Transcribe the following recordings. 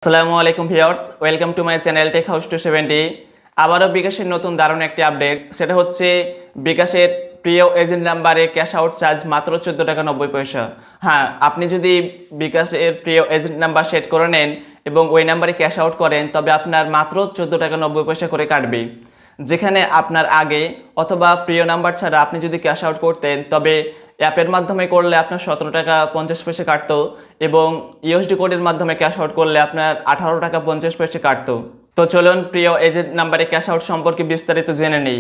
আসসালামু আলাইকুম viewers, welcome to my channel Tech House 270। আবারও বিকাশের নতুন দারুণ একটি আপডেট, সেটা হচ্ছে বিকাশের প্রিয় এজেন্ট নাম্বারে ক্যাশ আউট চার্জ মাত্র 14 টাকা 90 পয়সা। হ্যাঁ, আপনি যদি বিকাশের প্রিয় এজেন্ট নাম্বার সেট করে নেন এবং ওই নাম্বারে ক্যাশ আউট করেন, তবে আপনার মাত্র 14 টাকা 90 পয়সা করে কাটবে। যেখানে আপনার আগে অথবা প্রিয় নাম্বার ছাড়া আপনি যদি ক্যাশ আউট করতেন, তবে অ্যাপের মাধ্যমে করলে আপনার 17 টাকা 50 পয়সা কাটতো এবং ইউএসডি কোডের মাধ্যমে ক্যাশ আউট করলে আপনার 18 টাকা 50 পয়সা কাটতো। তো চলুন প্রিয় এজেন্ট নাম্বারে ক্যাশ আউট সম্পর্কে বিস্তারিত জেনে নেই।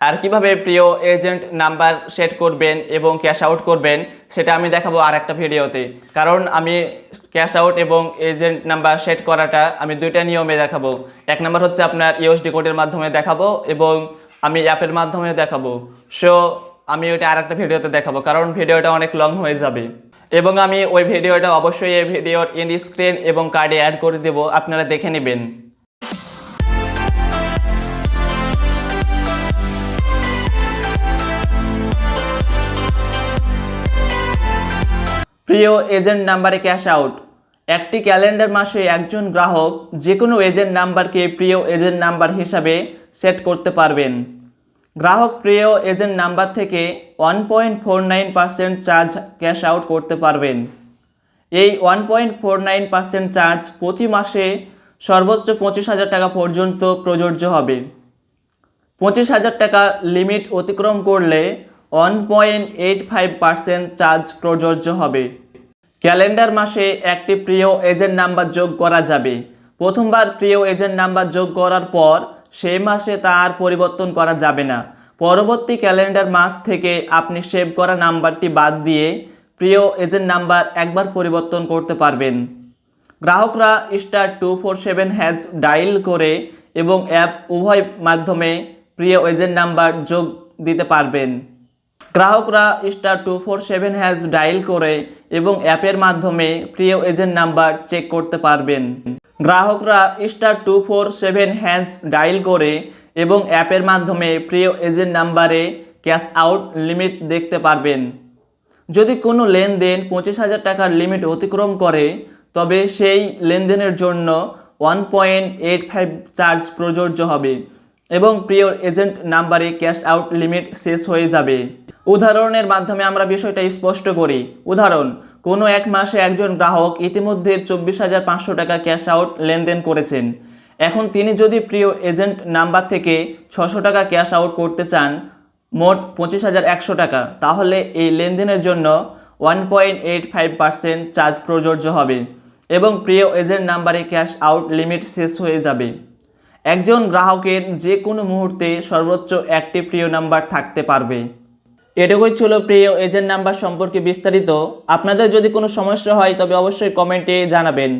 আর কিভাবে প্রিয় এজেন্ট নাম্বার সেট করবেন এবং ক্যাশ আউট করবেন সেটা আমি দেখাবো আর একটা ভিডিওতে। কারণ আমি ক্যাশ আউট এবং এজেন্ট নাম্বার সেট করাটা আমি দুইটা নিয়মে দেখাবো। এক নাম্বার হচ্ছে আপনার ইউএসডি কোডের মাধ্যমে দেখাবো এবং আমি অ্যাপের মাধ্যমে দেখাবো। সো আমি ওইটা আর একটা ভিডিওতে দেখাবো, কারণ ভিডিওটা অনেক লং হয়ে যাবে এবং আমি ওই ভিডিওটা অবশ্যই এই ভিডিওর এন্ড স্ক্রিন এবং কার্ডে অ্যাড করে দেব, আপনারা দেখে নেবেন। প্রিয় এজেন্ট নাম্বারে ক্যাশ আউট। একটি ক্যালেন্ডার মাসে একজন গ্রাহক যে কোনো এজেন্ট নাম্বারকে প্রিয় এজেন্ট নাম্বার হিসাবে সেট করতে পারবেন। গ্রাহক প্রিয় এজেন্ট নাম্বার থেকে 1.49% চার্জ ক্যাশ আউট করতে পারবেন। এই 1.49% চার্জ প্রতি মাসে সর্বোচ্চ 25,000 টাকা পর্যন্ত প্রযোজ্য হবে। 25,000 টাকা লিমিট অতিক্রম করলে 1.85% চার্জ প্রযোজ্য হবে। ক্যালেন্ডার মাসে একটি প্রিয় এজেন্ট নাম্বার যোগ করা যাবে। প্রথমবার প্রিয় এজেন্ট নাম্বার যোগ করার পর সেই মাসে তা আর পরিবর্তন করা যাবে না। পরবর্তী ক্যালেন্ডার মাস থেকে আপনি সেভ করা নাম্বারটি বাদ দিয়ে প্রিয় এজেন্ট নাম্বার একবার পরিবর্তন করতে পারবেন। গ্রাহকরা *247# ডায়াল করে এবং অ্যাপ উভয় মাধ্যমে প্রিয় এজেন্ট নাম্বার যোগ দিতে পারবেন। গ্রাহকরা *247# ডায়াল করে এবং অ্যাপের মাধ্যমে প্রিয় এজেন্ট নাম্বার চেক করতে পারবেন। গ্রাহকরা *247# ডায়াল করে এবং অ্যাপের মাধ্যমে প্রিয় এজেন্ট নাম্বারে ক্যাশ আউট লিমিট দেখতে পারবেন। যদি কোনো লেনদেন 25,000 টাকার লিমিট অতিক্রম করে, তবে সেই লেনদেনের জন্য 1.85 চার্জ প্রযোজ্য হবে এবং প্রিয় এজেন্ট নাম্বারে ক্যাশ আউট লিমিট শেষ হয়ে যাবে। উদাহরণের মাধ্যমে আমরা বিষয়টা স্পষ্ট করি। উদাহরণ, কোনো এক মাসে একজন গ্রাহক ইতিমধ্যে 24,500 টাকা ক্যাশ আউট লেনদেন করেছেন। এখন তিনি যদি প্রিয় এজেন্ট নাম্বার থেকে 600 টাকা ক্যাশ আউট করতে চান, মোট 25,100 টাকা, তাহলে এই লেনদেনের জন্য 1.85% চার্জ প্রযোজ্য হবে এবং প্রিয় এজেন্ট নাম্বারে ক্যাশ আউট লিমিট শেষ হয়ে যাবে। একজন গ্রাহকের যে কোনো মুহূর্তে সর্বোচ্চ একটি প্রিয় নাম্বার থাকতে পারবে। এটুকুই ছিল প্রিয় এজেন্ট নাম্বার সম্পর্কে বিস্তারিত। আপনাদের যদি কোনো সমস্যা হয় তবে অবশ্যই কমেন্টে জানাবেন।